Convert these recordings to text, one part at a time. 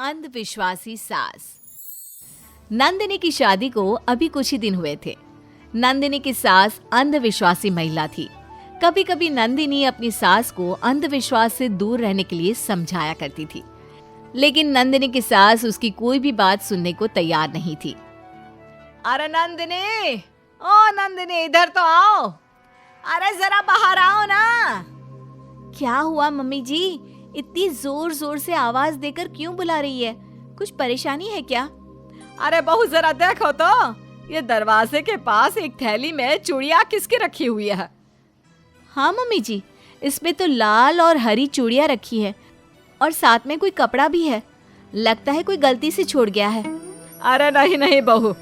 अंधविश्वासी सास। नंदिनी की शादी को अभी कुछ ही दिन हुए थे। नंदिनी की सास अंधविश्वासी महिला थी। कभी कभी नंदिनी अपनी सास को अंधविश्वास से दूर रहने के लिए समझाया करती थी, लेकिन नंदिनी की सास उसकी कोई भी बात सुनने को तैयार नहीं थी। अरे नंदिनी, ओ नंदिनी, इधर तो आओ। अरे जरा बाहर आओ ना। क्या हुआ मम्मी जी? इतनी जोर जोर से आवाज देकर क्यों बुला रही है? कुछ परेशानी है क्या? अरे बहू जरा देखो तो, ये दरवाजे के पास एक थैली में चूड़ियां किसकी रखी हुई है? हाँ मम्मी जी, इसमें तो लाल और हरी चूड़ियां रखी है और साथ में कोई कपड़ा भी है। लगता है कोई गलती से छोड़ गया है। अरे नहीं नहीं बहू,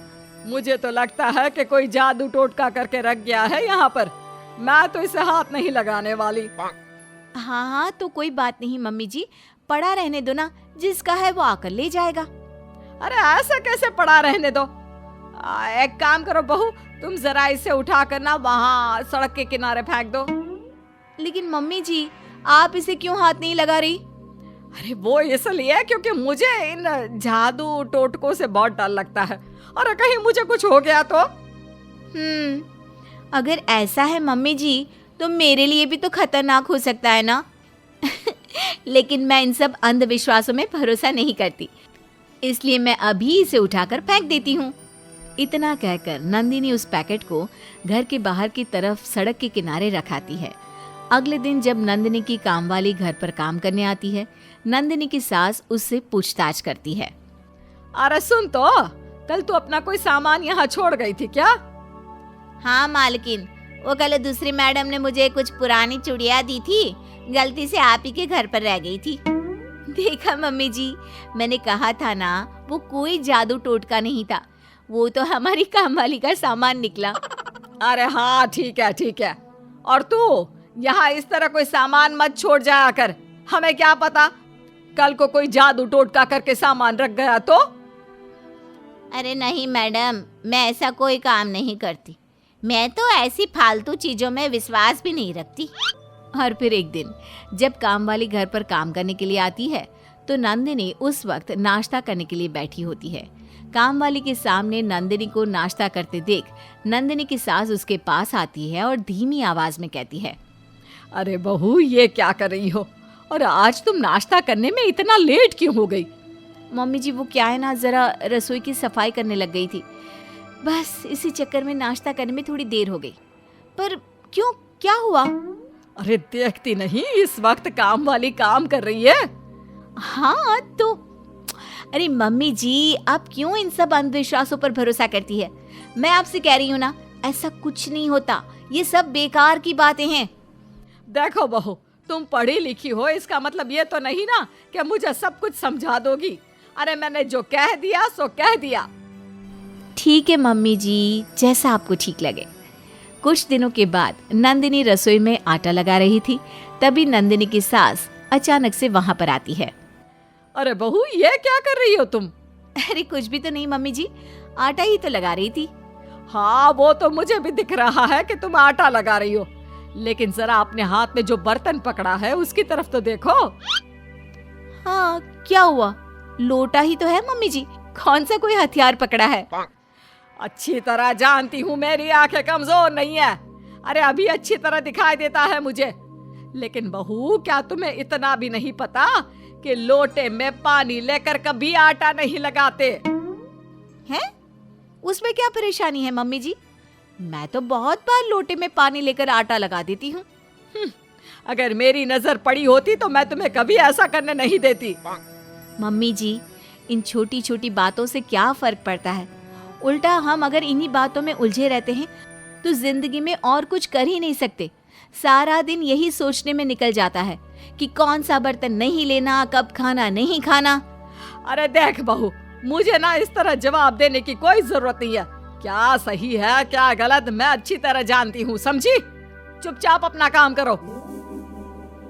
मुझे तो लगता है कि कोई जादू टोटका करके रख गया है यहाँ पर। मैं तो इसे हाथ नहीं लगाने वाली। हाँ हाँ, तो कोई बात नहीं मम्मी जी, पड़ा रहने दो ना, जिसका है वो आकर ले जाएगा। अरे ऐसा कैसे पड़ा रहने दो? एक काम करो बहू, तुम जरा इसे उठा कर ना वहाँ सड़क के किनारे फेंक दो। लेकिन मम्मी जी, आप इसे क्यों हाथ नहीं लगा रही? अरे वो इसलिए क्योंकि मुझे इन जादू टोटकों से बहुत डर लगता है, और कहीं मुझे कुछ हो गया तो। अगर ऐसा है मम्मी जी, तो मेरे लिए भी तो खतरनाक हो सकता है ना। लेकिन मैं इन सब अंधविश्वासों में भरोसा नहीं करती, इसलिए मैं अभी इसे उठाकर फेंक देती हूँ। इतना कहकर नंदिनी उस पैकेट को घर के बाहर की तरफ सड़क के किनारे रखाती है। अगले दिन जब नंदिनी की कामवाली घर पर काम करने आती है, नंदिनी की सास उससे पूछताछ करती है। अरे सुन तो, कल तू अपना कोई सामान यहाँ छोड़ गई थी क्या? हाँ मालकिन, वो कल दूसरी मैडम ने मुझे कुछ पुरानी चूड़ियां दी थी, गलती से आप ही के घर पर रह गई थी। देखा मम्मी जी, मैंने कहा था ना, वो कोई जादू टोटका नहीं था, वो तो हमारी कामवाली का सामान निकला। अरे हाँ ठीक है ठीक है, और तू यहाँ इस तरह कोई सामान मत छोड़ जाया कर। हमें क्या पता कल को कोई जादू टोटका करके सामान रख गया तो। अरे नहीं मैडम, मैं ऐसा कोई काम नहीं करती। मैं तो ऐसी फालतू चीजों में विश्वास भी नहीं रखती। और फिर एक दिन जब कामवाली घर पर काम करने के लिए आती है, तो नंदिनी उस वक्त नाश्ता करने के लिए बैठी होती है। कामवाली के सामने नंदिनी को नाश्ता करते देख नंदिनी की सास उसके पास आती है और धीमी आवाज में कहती है, अरे बहू, ये क्या कर रही हो? और आज तुम नाश्ता करने में इतना लेट क्यों हो गई? मम्मी जी, वो क्या है ना, जरा रसोई की सफाई करने लग गई थी, बस इसी चक्कर में नाश्ता करने में थोड़ी देर हो गई। पर क्यों, क्या हुआ? अरे देखती नहीं, इस वक्त काम वाली काम कर रही है। हाँ तो, अरे मम्मी जी, आप क्यों इन सब अंधविश्वासों पर भरोसा करती है? मैं आपसे कह रही हूँ ना, ऐसा कुछ नहीं होता, ये सब बेकार की बातें हैं। देखो बहू, तुम पढ़ी लिखी हो, इसका मतलब ये तो नहीं ना कि मुझे सब कुछ समझा दोगी। अरे मैंने जो कह दिया सो कह दिया। ठीक है मम्मी जी, जैसा आपको ठीक लगे। कुछ दिनों के बाद नंदिनी रसोई में आटा लगा रही थी, तभी नंदिनी की सास अचानक से वहां पर आती है। अरे बहू, ये क्या कर रही हो तुम? अरे कुछ भी तो नहीं मम्मी जी, आटा ही तो लगा रही थी। हाँ, वो तो मुझे भी दिख रहा है कि तुम आटा लगा रही हो, लेकिन जरा अपने हाथ में जो बर्तन पकड़ा है उसकी तरफ तो देखो। हाँ, क्या हुआ? लोटा ही तो है मम्मी जी, कौन सा कोई हथियार पकड़ा है? अच्छी तरह जानती हूँ मेरी आंखें कमजोर नहीं है। अरे अभी अच्छी तरह दिखाई देता है मुझे। लेकिन बहू, क्या तुम्हें इतना भी नहीं पता कि लोटे में पानी लेकर कभी आटा नहीं लगाते हैं? उसमें क्या परेशानी है मम्मी जी? मैं तो बहुत बार लोटे में पानी लेकर आटा लगा देती हूँ। अगर मेरी नजर पड़ी होती तो मैं तुम्हें कभी ऐसा करने नहीं देती। मम्मी जी, इन छोटी छोटी बातों से क्या फर्क पड़ता है? उल्टा हम अगर इन्हीं बातों में उलझे रहते हैं तो जिंदगी में और कुछ कर ही नहीं सकते। सारा दिन यही सोचने में निकल जाता है कि कौन सा बर्तन नहीं लेना, कब खाना नहीं खाना। अरे देख बहू, मुझे ना इस तरह जवाब देने की कोई जरूरत नहीं है। क्या सही है क्या गलत मैं अच्छी तरह जानती हूँ, समझी? चुपचाप अपना काम करो।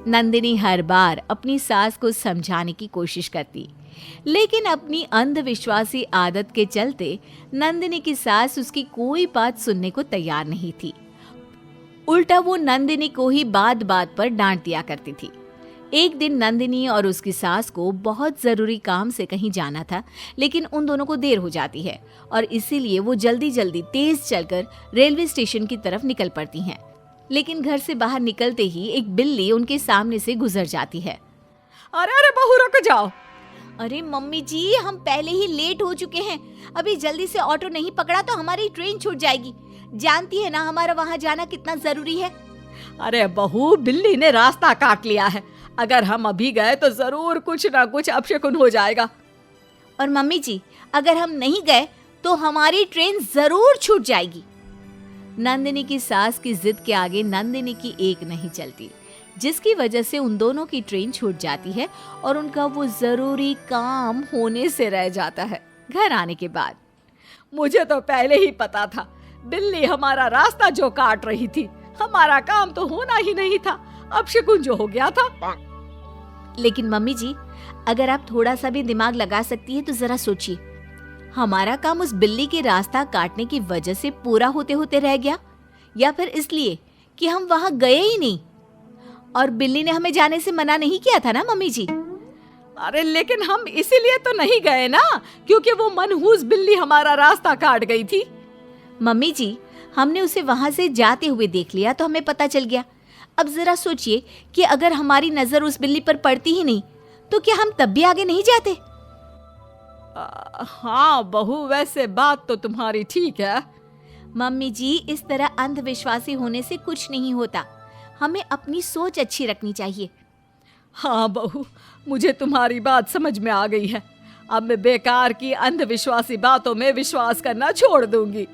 नंदिनी हर बार अपनी सास को समझाने की कोशिश करती, लेकिन अपनी अंधविश्वासी आदत के चलते नंदिनी की सास उसकी कोई बात सुनने को तैयार नहीं थी। उल्टा वो नंदिनी को ही बात बात पर डांट दिया करती थी। एक दिन नंदिनी और उसकी सास को बहुत जरूरी काम से कहीं जाना था, लेकिन उन दोनों को देर हो जाती है और इसीलिए वो जल्दी जल्दी तेज चलकर रेलवे स्टेशन की तरफ निकल पड़ती हैं। लेकिन घर से बाहर निकलते ही एक बिल्ली उनके सामने से गुजर जाती है। अरे अरे बहू रुक जाओ। अरे मम्मी जी, हम पहले ही लेट हो चुके हैं। अभी जल्दी से ऑटो नहीं पकड़ा तो हमारी ट्रेन छूट जाएगी। जानती है ना हमारा वहाँ जाना कितना जरूरी है। अरे बहू, बिल्ली ने रास्ता काट लिया है। अगर हम अभी गए तो जरूर कुछ ना कुछ अपशकुन हो जाएगा। और मम्मी जी, अगर हम नहीं गए तो हमारी ट्रेन जरूर छूट जाएगी। नंदिनी की सास की जिद के आगे नंदिनी की एक नहीं चलती, जिसकी वजह से उन दोनों की ट्रेन छूट जाती है और उनका वो जरूरी काम होने से रह जाता है। घर आने के बाद मुझे तो पहले ही पता था, बिल्ली हमारा रास्ता जो काट रही थी, हमारा काम तो होना ही नहीं था, अपशकुन जो हो गया था। लेकिन मम्मी जी, अगर आप थोड़ा सा भी दिमाग लगा सकती है तो जरा सोचिए, हमारा काम उस बिल्ली के रास्ता काटने की वजह से पूरा होते होते रह गया, या फिर इसलिए कि हम वहां गए ही नहीं और बिल्ली ने हमें जाने से मना नहीं किया था ना मम्मी जी। अरे लेकिन हम इसीलिए तो नहीं गए ना, क्योंकि वो मनहूस बिल्ली हमारा रास्ता काट गई थी। मम्मी जी, हमने उसे वहां से जाते हुए देख लिया तो हमें पता चल गया। अब जरा सोचिए कि अगर हमारी नजर उस बिल्ली पर पड़ती ही नहीं तो क्या हम तब भी आगे नहीं जाते? हाँ बहू, वैसे बात तो तुम्हारी ठीक है। मम्मी जी, इस तरह अंधविश्वासी होने से कुछ नहीं होता। हमें अपनी सोच अच्छी रखनी चाहिए। हाँ बहू, मुझे तुम्हारी बात समझ में आ गई है। अब मैं बेकार की अंधविश्वासी बातों में विश्वास करना छोड़ दूंगी।